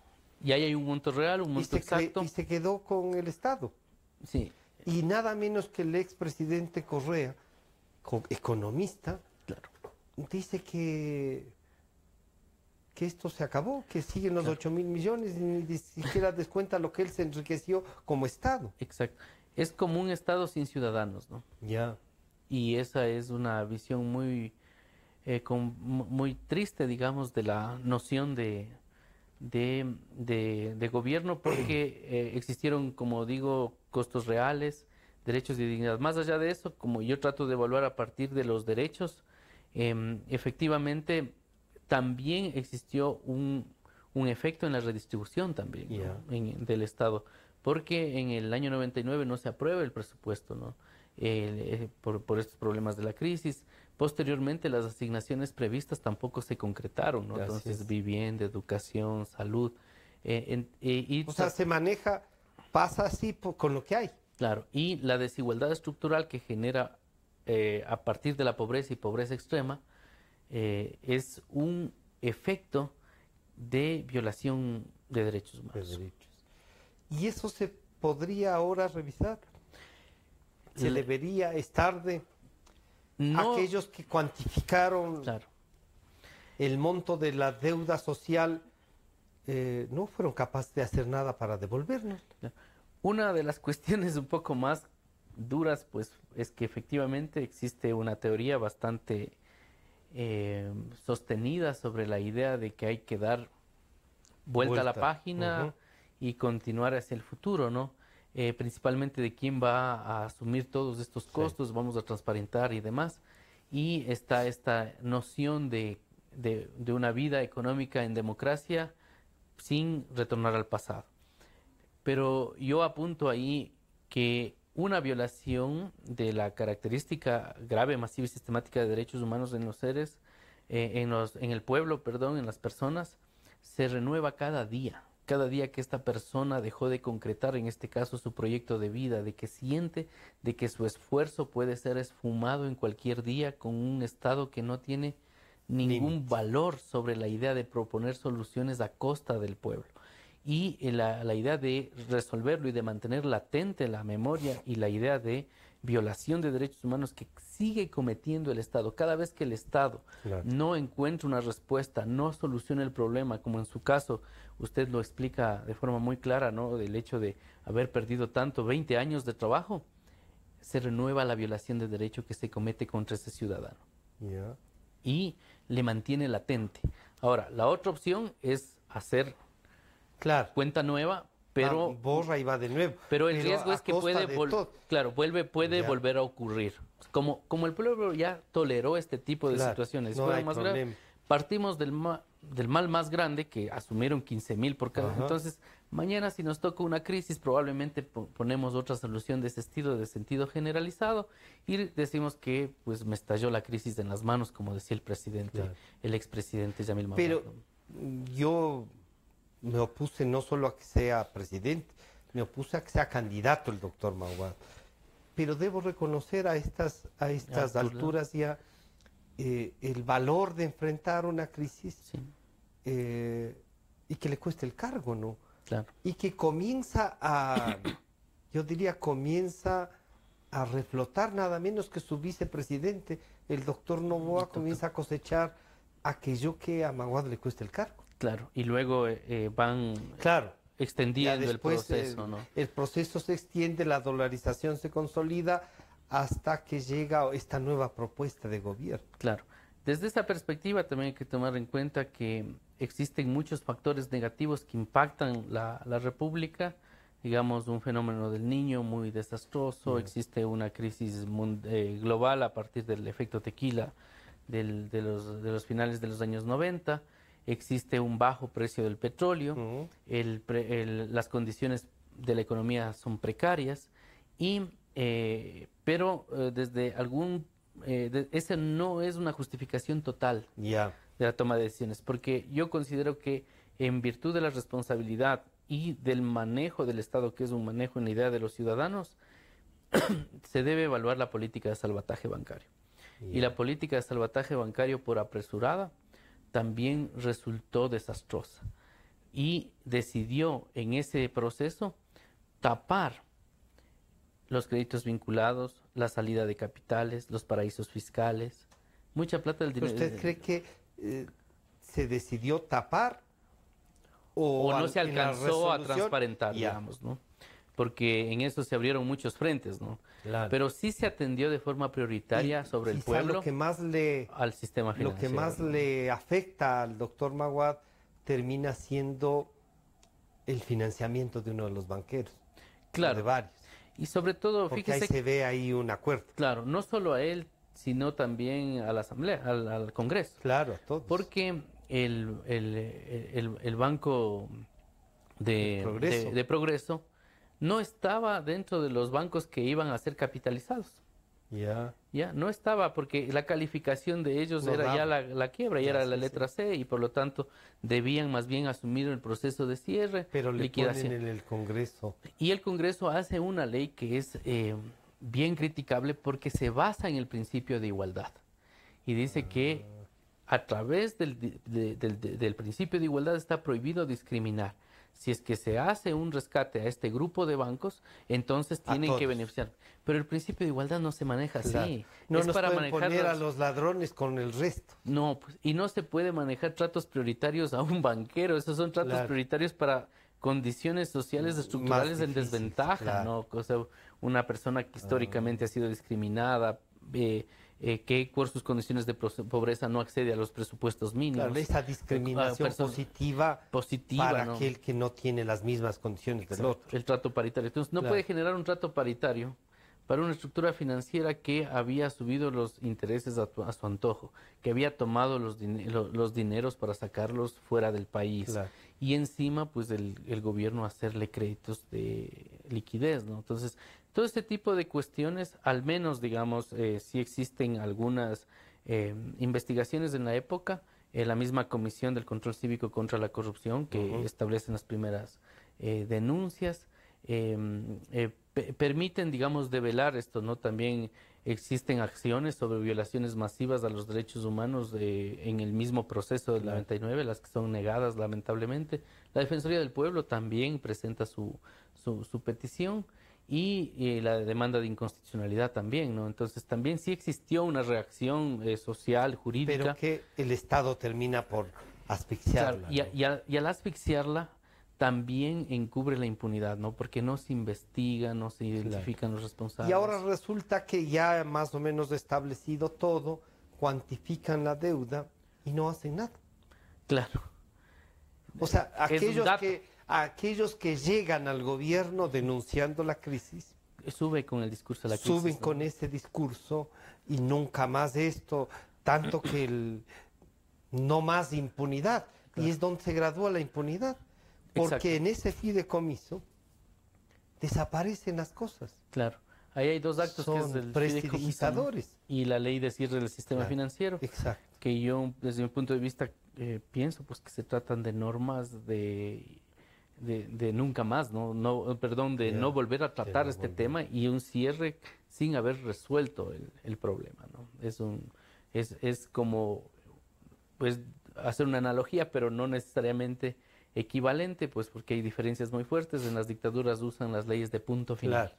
Y ahí hay un monto real, un monto exacto. Y se quedó con el Estado. Sí. Y nada menos que el expresidente Correa, economista, claro, dice que esto se acabó, que siguen los 8,000 millones y ni siquiera descuenta lo que él se enriqueció como Estado. Exacto. Es como un Estado sin ciudadanos, ¿no? Ya. Y esa es una visión muy triste, digamos, de la noción de gobierno, porque existieron, como digo, costos reales, derechos y dignidad. Más allá de eso, como yo trato de evaluar a partir de los derechos, efectivamente también existió un efecto en la redistribución también, ¿no? Del Estado, porque en el año 99 no se aprueba el presupuesto, ¿no? Por estos problemas de la crisis. Posteriormente las asignaciones previstas tampoco se concretaron, ¿no? Entonces vivienda, educación, salud. O sea, se maneja, pasa así con lo que hay. Claro, y la desigualdad estructural que genera a partir de la pobreza y pobreza extrema es un efecto de violación de derechos humanos. ¿Y eso se podría ahora revisar? ¿Se debería, es tarde? No, aquellos que cuantificaron el monto de la deuda social no fueron capaces de hacer nada para devolvernos. Una de las cuestiones un poco más duras, pues, es que efectivamente existe una teoría bastante sostenida sobre la idea de que hay que dar vuelta a la página y continuar hacia el futuro, ¿no? Principalmente de quién va a asumir todos estos costos, vamos a transparentar y demás. Y está esta noción de una vida económica en democracia sin retornar al pasado. Pero yo apunto ahí que una violación de la característica grave, masiva y sistemática de derechos humanos en los seres, en el pueblo, perdón, en las personas, se renueva cada día. Cada día que esta persona dejó de concretar, en este caso, su proyecto de vida, de que siente de que su esfuerzo puede ser esfumado en cualquier día con un Estado que no tiene ningún valor sobre la idea de proponer soluciones a costa del pueblo. Y la idea de resolverlo y de mantener latente la memoria y la idea de violación de derechos humanos que sigue cometiendo el Estado. Cada vez que el Estado no encuentra una respuesta, no soluciona el problema, como en su caso usted lo explica de forma muy clara, ¿no? Del hecho de haber perdido tanto, 20 años de trabajo, se renueva la violación de derecho que se comete contra ese ciudadano. Y le mantiene latente. Ahora, la otra opción es hacer cuenta nueva, pero borra y va de nuevo. Pero el riesgo es que puede Ya. volver a ocurrir. Como el pueblo ya toleró este tipo de Claro, situaciones, no fueron hay más problema. graves, partimos del mal más grande, que asumieron 15.000 por cada. Ajá. Entonces, mañana si nos toca una crisis, probablemente ponemos otra solución de ese estilo, de sentido generalizado, y decimos que pues me estalló la crisis en las manos, como decía el presidente, Claro. el expresidente Yamil Mahuad. Pero yo me opuse no solo a que sea presidente, me opuse a que sea candidato el doctor Mahuad. Pero debo reconocer a estas alturas ya el valor de enfrentar una crisis Sí, y que le cueste el cargo, ¿no? claro. Y que comienza yo diría, comienza a reflotar nada menos que su vicepresidente, el doctor Noboa, comienza a cosechar aquello que a Mahuad le cuesta el cargo. Claro, y luego van Claro. extendiendo Ya después, el proceso, ¿no? El proceso se extiende, la dolarización se consolida hasta que llega esta nueva propuesta de gobierno. Claro. Desde esa perspectiva también hay que tomar en cuenta que existen muchos factores negativos que impactan la República, digamos un fenómeno del Niño muy desastroso, existe una crisis global a partir del efecto tequila de los finales de los años 90, existe un bajo precio del petróleo, las condiciones de la economía son precarias, pero desde esa no es una justificación total Ya. de la toma de decisiones, porque yo considero que en virtud de la responsabilidad y del manejo del Estado, que es un manejo en la idea de los ciudadanos, se debe evaluar la política de salvataje bancario. Y la política de salvataje bancario por apresurada también resultó desastrosa. Y decidió en ese proceso tapar los créditos vinculados, la salida de capitales, los paraísos fiscales, mucha plata del dinero. ¿Usted cree que se decidió tapar o no se en la alcanzó a resolución? transparentar, Ya. digamos, ¿no? Porque en eso se abrieron muchos frentes, ¿no? Claro. Pero sí se atendió de forma prioritaria Y sobre el quizá pueblo lo que más le al sistema financiero. Lo que más le afecta al doctor Mahuad termina siendo el financiamiento de uno de los banqueros. Claro. De varios. Y sobre todo, Porque fíjese ahí se ve ahí un acuerdo. claro, no solo a él, sino también a la Asamblea, al Congreso. Claro, a todos. Porque el Banco Progreso. de Progreso no estaba dentro de los bancos que iban a ser capitalizados. Ya. Ya, no estaba, porque la calificación de ellos No era daba. ya la quiebra, ya Ya, era sí, la letra C, y por lo tanto debían más bien asumir el proceso de cierre, Pero le liquidación. ponen en el Congreso. Y el Congreso hace una ley que es bien criticable porque se basa en el principio de igualdad. Y dice que a través del principio de igualdad está prohibido discriminar. Si es que se hace un rescate a este grupo de bancos, entonces A tienen que todos. beneficiar. Pero el principio de igualdad no se maneja Claro. así. No Es nos para pueden manejar poner a los ladrones con el resto. No, pues, y no se puede manejar tratos prioritarios a un banquero. Esos son tratos Claro. prioritarios para condiciones sociales estructurales en difíciles, desventaja, claro. ¿no? O sea, una persona que históricamente ha sido discriminada, que por sus condiciones de pobreza no accede a los presupuestos mínimos. Claro, esa discriminación personas- positiva para ¿no? aquel que no tiene las mismas condiciones del Exacto, otro. el trato paritario. Entonces, no Claro. puede generar un trato paritario para una estructura financiera que había subido los intereses a su antojo, que había tomado los dineros para sacarlos fuera del país. Claro. Y encima, pues, el gobierno hacerle créditos de liquidez, ¿no? Entonces, todo este tipo de cuestiones, al menos, digamos, sí existen algunas investigaciones en la época, la misma Comisión del Control Cívico contra la Corrupción, que establecen las primeras denuncias, permiten, digamos, develar esto, ¿no? También existen acciones sobre violaciones masivas a los derechos humanos en el mismo proceso del 99, las que son negadas, lamentablemente. La Defensoría del Pueblo también presenta su petición y la demanda de inconstitucionalidad también, ¿no? Entonces, también sí existió una reacción social, jurídica. Pero que el Estado termina por asfixiarla. Claro, ¿no? y al asfixiarla también encubre la impunidad, ¿no? Porque no se investiga, no se identifican los responsables. Y ahora resulta que ya más o menos establecido todo, cuantifican la deuda y no hacen nada. Claro. O sea, Es un dato. a aquellos que llegan al gobierno denunciando la crisis. Sube con el discurso de la crisis. Suben con ese discurso y nunca más esto, tanto que no más impunidad. Claro. Y es donde se gradúa la impunidad. Porque exacto, en ese fideicomiso desaparecen las cosas. Claro. Ahí hay dos actos, son que es el prestidigitadores y la ley de cierre del sistema claro, financiero. Exacto. Que yo, desde mi punto de vista, pienso pues que se tratan de normas de nunca más, no volver a tratar este tema y un cierre sin haber resuelto el problema, ¿no? Es como pues hacer una analogía, pero no necesariamente equivalente, pues porque hay diferencias muy fuertes. En las dictaduras usan las leyes de punto final. Claro.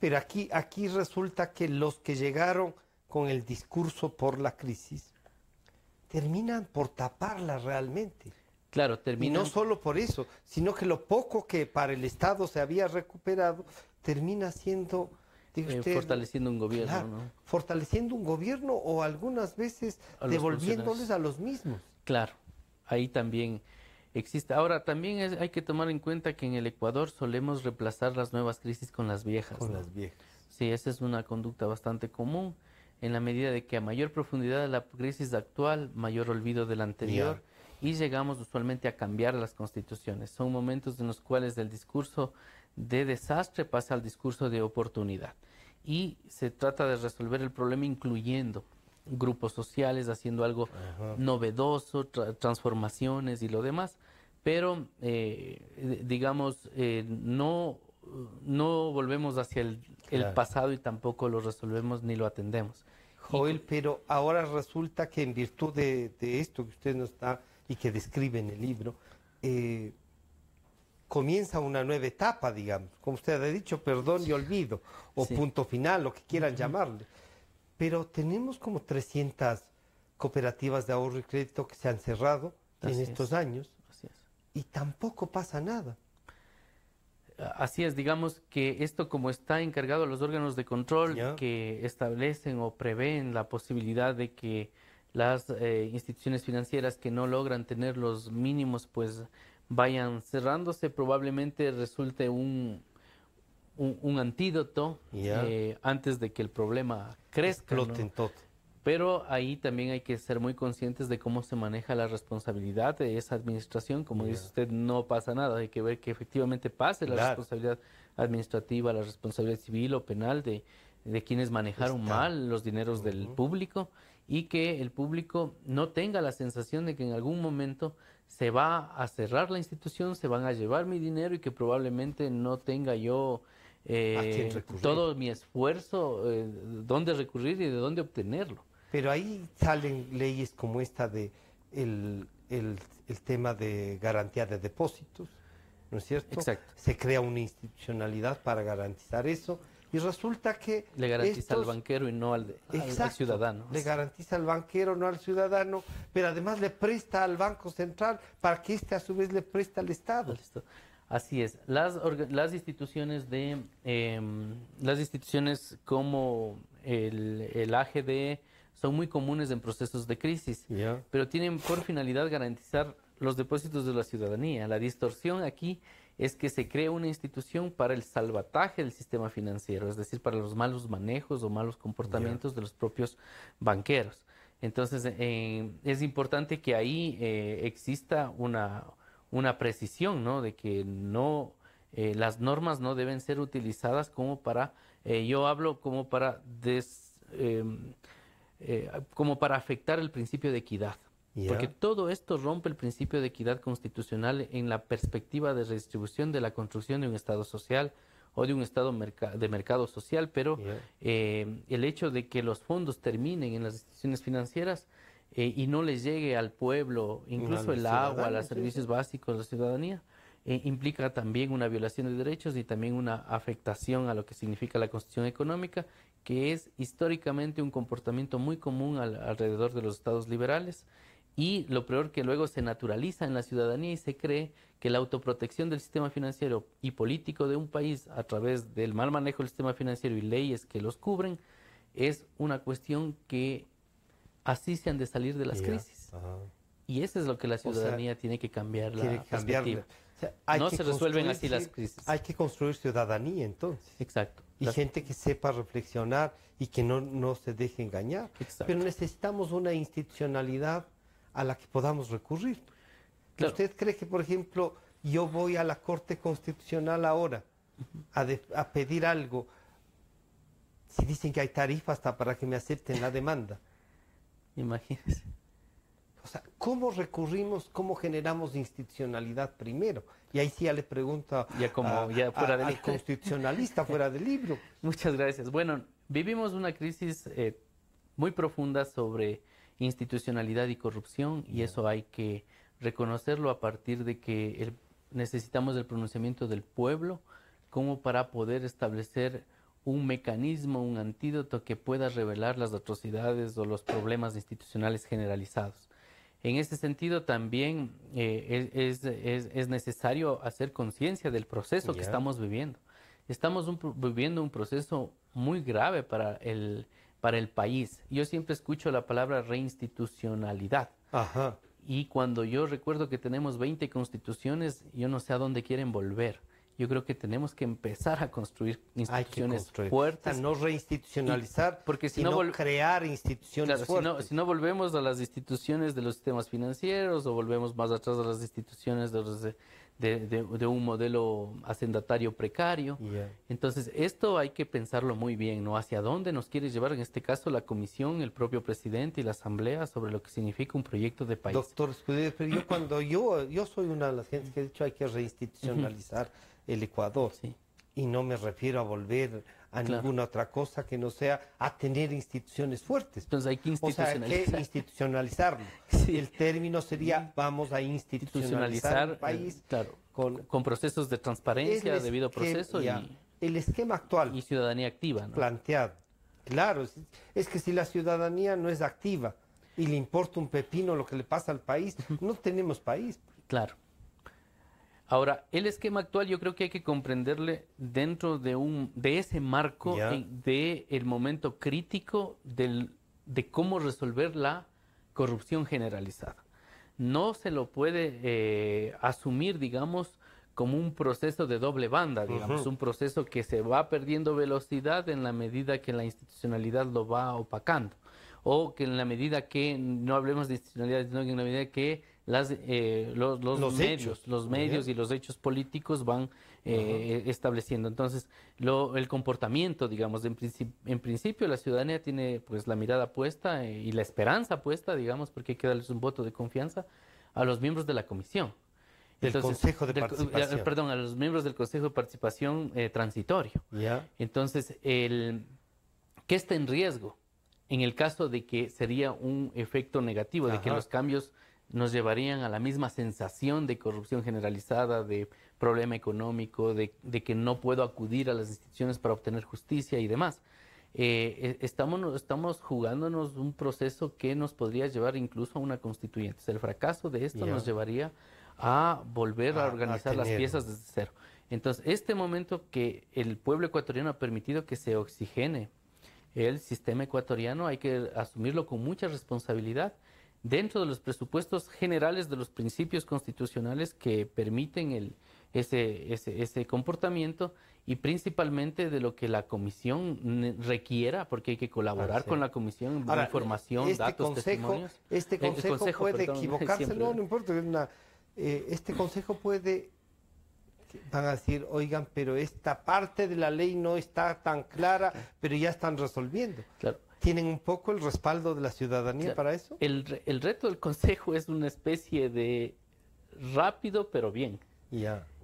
Pero aquí resulta que los que llegaron con el discurso por la crisis terminan por taparla realmente. Claro, terminan. Y no solo por eso, sino que lo poco que para el Estado se había recuperado termina siendo, digo usted, fortaleciendo un gobierno, claro, ¿no? Fortaleciendo un gobierno o algunas veces devolviéndoles a los mismos. Claro, ahí también existe. Ahora, también hay que tomar en cuenta que en el Ecuador solemos reemplazar las nuevas crisis con las viejas. Con ¿no? las viejas. Sí, esa es una conducta bastante común, en la medida de que a mayor profundidad de la crisis actual, mayor olvido de la anterior, y llegamos usualmente a cambiar las constituciones. Son momentos en los cuales el discurso de desastre pasa al discurso de oportunidad. Y se trata de resolver el problema incluyendo grupos sociales, haciendo algo novedoso, transformaciones y lo demás, pero no volvemos hacia el pasado y tampoco lo resolvemos ni lo atendemos. Joel, pero ahora resulta que en virtud de esto que usted nos está y que describe en el libro, comienza una nueva etapa, digamos, como usted ha dicho, perdón y olvido, o punto final, lo que quieran llamarle. Pero tenemos como 300 cooperativas de ahorro y crédito que se han cerrado en estos años y tampoco pasa nada. Así es, digamos que esto como está encargado a los órganos de control que establecen o prevén la posibilidad de que las instituciones financieras que no logran tener los mínimos pues vayan cerrándose, probablemente resulte un antídoto antes de que el problema crezca. Exploten todo. Pero ahí también hay que ser muy conscientes de cómo se maneja la responsabilidad de esa administración. Como dice usted, no pasa nada, hay que ver que efectivamente pase la responsabilidad administrativa, la responsabilidad civil o penal de quienes manejaron mal los dineros del público, y que el público no tenga la sensación de que en algún momento se va a cerrar la institución, se van a llevar mi dinero y que probablemente no tenga yo todo mi esfuerzo, dónde recurrir y de dónde obtenerlo. Pero ahí salen leyes como esta de el tema de garantía de depósitos, ¿no es cierto? Exacto. Se crea una institucionalidad para garantizar eso y resulta que le garantiza al banquero y no al ciudadano. Le garantiza al banquero, no al ciudadano, pero además le presta al Banco Central para que éste a su vez le presta al Estado. Así es. Las instituciones como el AGD son muy comunes en procesos de crisis, pero tienen por finalidad garantizar los depósitos de la ciudadanía. La distorsión aquí es que se crea una institución para el salvataje del sistema financiero, es decir, para los malos manejos o malos comportamientos de los propios banqueros. Entonces, es importante que ahí exista una precisión, ¿no? De que las normas no deben ser utilizadas como para, como para afectar el principio de equidad. Porque todo esto rompe el principio de equidad constitucional en la perspectiva de redistribución de la construcción de un Estado social o de un Estado de mercado social, pero el hecho de que los fondos terminen en las instituciones financieras y no les llegue al pueblo, incluso el agua, los servicios básicos de la ciudadanía, implica también una violación de derechos y también una afectación a lo que significa la Constitución económica, que es históricamente un comportamiento muy común alrededor de los estados liberales. Y lo peor, que luego se naturaliza en la ciudadanía y se cree que la autoprotección del sistema financiero y político de un país a través del mal manejo del sistema financiero y leyes que los cubren es una cuestión que así se han de salir de las crisis. Y eso es lo que la ciudadanía tiene que cambiar la perspectiva. O sea, no se resuelven así las crisis. Hay que construir ciudadanía entonces. Exacto. Y gente que sepa reflexionar y que no se deje engañar. Exacto. Pero necesitamos una institucionalidad a la que podamos recurrir. Claro. ¿Usted cree que, por ejemplo, yo voy a la Corte Constitucional ahora a pedir algo? Si dicen que hay tarifa hasta para que me acepten la demanda. Imagínese. O sea, ¿cómo recurrimos, cómo generamos institucionalidad primero? Y ahí sí ya le pregunto al constitucionalista fuera del libro. Muchas gracias. Bueno, vivimos una crisis muy profunda sobre institucionalidad y corrupción, y eso hay que reconocerlo a partir de que necesitamos el pronunciamiento del pueblo como para poder establecer un mecanismo, un antídoto que pueda revelar las atrocidades o los problemas institucionales generalizados. En este sentido también es necesario hacer conciencia del proceso que estamos viviendo. Estamos viviendo un proceso muy grave para el país. Yo siempre escucho la palabra reinstitucionalidad. Ajá. Y cuando yo recuerdo que tenemos 20 constituciones, yo no sé a dónde quieren volver. Yo creo que tenemos que empezar a construir instituciones fuertes. O sea, no reinstitucionalizar, sino crear instituciones fuertes. Si no volvemos a las instituciones de los sistemas financieros o volvemos más atrás a las instituciones de un modelo hacendatario precario. Entonces, esto hay que pensarlo muy bien, ¿no? Hacia dónde nos quiere llevar, en este caso, la Comisión, el propio presidente y la Asamblea sobre lo que significa un proyecto de país. Doctor Escudero, pero yo soy una de las gentes que ha dicho hay que reinstitucionalizar el Ecuador. Sí. Y no me refiero a volver a ninguna otra cosa que no sea a tener instituciones fuertes. Entonces hay que institucionalizar. O sea, hay que institucionalizarlo. Sí. El término sería vamos a institucionalizar el país. Claro, con procesos de transparencia, debido proceso el esquema actual. Y ciudadanía activa, ¿no? Planteado. Claro, es que si la ciudadanía no es activa y le importa un pepino lo que le pasa al país, no tenemos país. Claro. Ahora, el esquema actual yo creo que hay que comprenderle dentro de ese marco del momento crítico de cómo resolver la corrupción generalizada. No se lo puede asumir, digamos, como un proceso de doble banda, digamos, un proceso que se va perdiendo velocidad en la medida que la institucionalidad lo va opacando, o que en la medida que, no hablemos de institucionalidad, sino que en la medida que los medios y los hechos políticos van estableciendo. Entonces, el comportamiento, digamos, en principio la ciudadanía tiene pues la mirada puesta y la esperanza puesta, digamos, porque hay que darles un voto de confianza a los miembros de la comisión. Consejo de Participación. Perdón, a los miembros del Consejo de Participación Transitorio. Entonces, ¿qué está en riesgo? En el caso de que sería un efecto negativo, de que los cambios nos llevarían a la misma sensación de corrupción generalizada, de problema económico, de que no puedo acudir a las instituciones para obtener justicia y demás. Estamos jugándonos un proceso que nos podría llevar incluso a una constituyente. El fracaso de esto nos llevaría a volver a organizar las piezas desde cero. Entonces, este momento que el pueblo ecuatoriano ha permitido que se oxigene el sistema ecuatoriano, hay que asumirlo con mucha responsabilidad dentro de los presupuestos generales de los principios constitucionales que permiten ese comportamiento, y principalmente de lo que la comisión requiera, porque hay que colaborar con la comisión, ahora, información, datos, testimonios. Este consejo puede equivocarse, no importa. Este consejo puede, van a decir, oigan, pero esta parte de la ley no está tan clara, pero ya están resolviendo. Claro. ¿Tienen un poco el respaldo de la ciudadanía para eso? El reto del Consejo es una especie de rápido pero bien.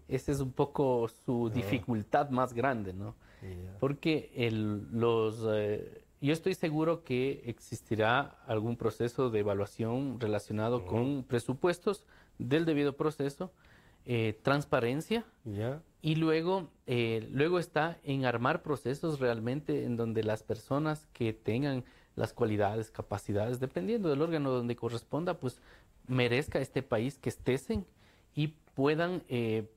Esa es un poco su dificultad más grande, ¿no? Porque yo estoy seguro que existirá algún proceso de evaluación relacionado con presupuestos del debido proceso, transparencia, y luego está en armar procesos realmente en donde las personas que tengan las cualidades, capacidades, dependiendo del órgano donde corresponda, pues merezca este país que estén y puedan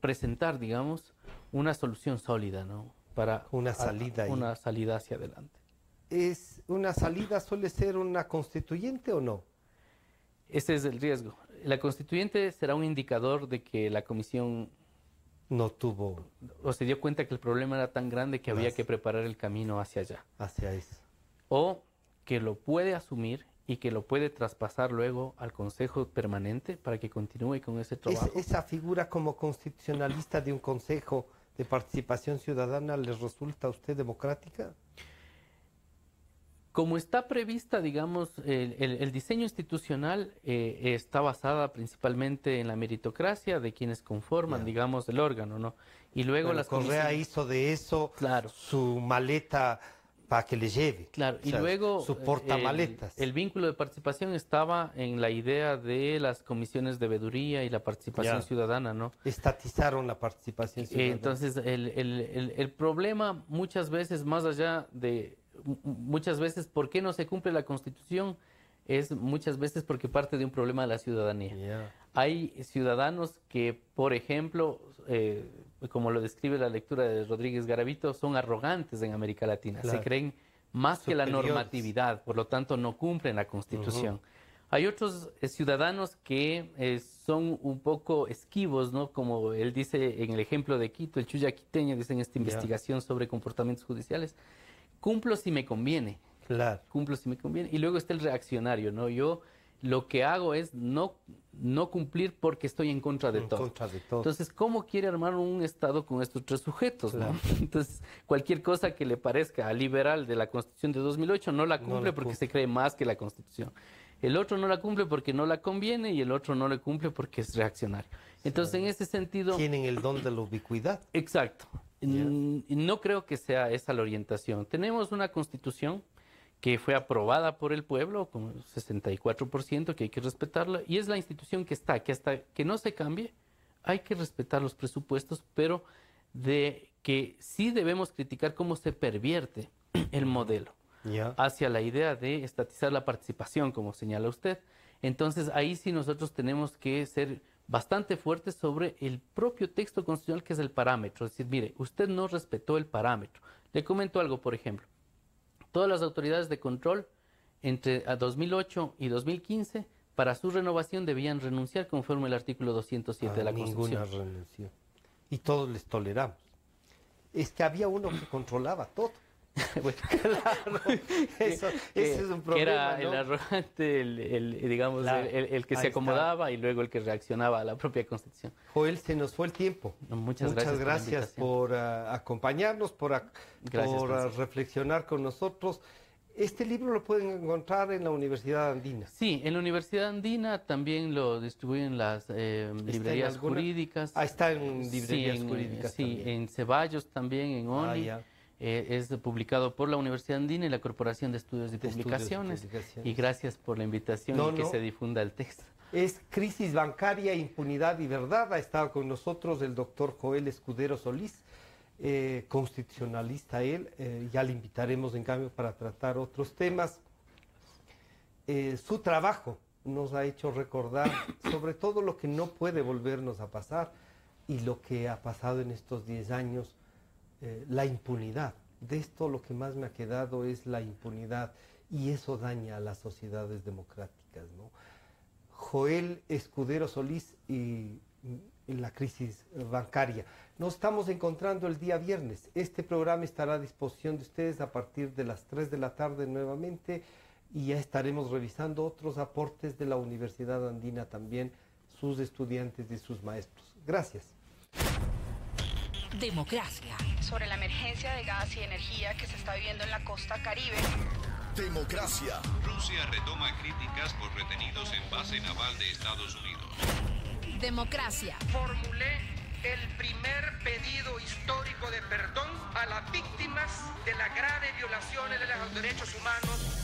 presentar, digamos, una solución sólida, ¿no? Para una salida hacia adelante. ¿Es una salida suele ser una constituyente o no? Ese es el riesgo. La constituyente será un indicador de que la comisión no tuvo... O se dio cuenta que el problema era tan grande que había que preparar el camino hacia allá. Hacia eso. O que lo puede asumir y que lo puede traspasar luego al Consejo Permanente para que continúe con ese trabajo. ¿Esa figura como constitucionalista de un Consejo de Participación Ciudadana les resulta a usted democrática? Como está prevista, digamos, el diseño institucional está basada principalmente en la meritocracia de quienes conforman, digamos, el órgano, ¿no? Y luego las Correa hizo de eso su maleta para que le lleve. Claro, y luego su portamaletas. El vínculo de participación estaba en la idea de las comisiones de veeduría y la participación ciudadana, ¿no? Estatizaron la participación ciudadana. Entonces, el problema muchas veces, más allá de... Muchas veces, ¿por qué no se cumple la Constitución? Es muchas veces porque parte de un problema de la ciudadanía. Hay ciudadanos que, por ejemplo, como lo describe la lectura de Rodríguez Garavito, son arrogantes en América Latina. Se creen más que la normatividad, por lo tanto no cumplen la Constitución. Hay otros ciudadanos que son un poco esquivos, ¿no? Como él dice en el ejemplo de Quito, el Chuya quiteño, dice en esta investigación sobre comportamientos judiciales. Cumplo si me conviene. Claro. Cumplo si me conviene. Y luego está el reaccionario, ¿no? Yo lo que hago es no cumplir porque estoy en contra de todo. Entonces, ¿cómo quiere armar un Estado con estos tres sujetos, ¿no? Entonces, cualquier cosa que le parezca liberal de la Constitución de 2008 no la cumple porque se cree más que la Constitución. El otro no la cumple porque no la conviene y el otro no le cumple porque es reaccionario. Entonces, en ese sentido... Tienen el don de la ubicuidad. Exacto. No creo que sea esa la orientación. Tenemos una Constitución que fue aprobada por el pueblo con 64%, que hay que respetarla, y es la institución que está, que hasta que no se cambie, hay que respetar los presupuestos, pero de que sí debemos criticar cómo se pervierte el modelo hacia la idea de estatizar la participación, como señala usted. Entonces, ahí sí nosotros tenemos que ser bastante fuertes sobre el propio texto constitucional, que es el parámetro. Es decir, mire, usted no respetó el parámetro. Le comento algo, por ejemplo. Todas las autoridades de control entre 2008 y 2015, para su renovación debían renunciar conforme al artículo 207 de la Constitución. Ninguna renunció. Y todos les toleramos. Es que había uno que controlaba todo. Bueno, claro. Ese es un problema, era ¿no? el arrogante, el que se acomodaba y luego el que reaccionaba a la propia Constitución. Joel, se nos fue el tiempo. Muchas gracias por acompañarnos, por reflexionar con nosotros. Este libro lo pueden encontrar en la Universidad Andina. Sí, en la Universidad Andina también lo distribuyen las librerías jurídicas. Está en librerías jurídicas. Sí, también. En Ceballos también, en ONI. Es publicado por la Universidad Andina y la Corporación de Estudios y Publicaciones. Y gracias por la invitación y que se difunda el texto. Es Crisis Bancaria, Impunidad y Verdad. Ha estado con nosotros el doctor Joel Escudero Solís, constitucionalista él. Ya le invitaremos, en cambio, para tratar otros temas. Su trabajo nos ha hecho recordar sobre todo lo que no puede volvernos a pasar y lo que ha pasado en estos 10 años. La impunidad. De esto lo que más me ha quedado es la impunidad y eso daña a las sociedades democráticas, ¿no? Joel Escudero Solís y la crisis bancaria. Nos estamos encontrando el día viernes. Este programa estará a disposición de ustedes a partir de las 3 de la tarde nuevamente y ya estaremos revisando otros aportes de la Universidad Andina también, sus estudiantes y sus maestros. Gracias. Democracia. Sobre la emergencia de gas y energía que se está viviendo en la costa Caribe. Democracia. Rusia retoma críticas por retenidos en base naval de Estados Unidos. Democracia. Formulé el primer pedido histórico de perdón a las víctimas de las graves violaciones de los derechos humanos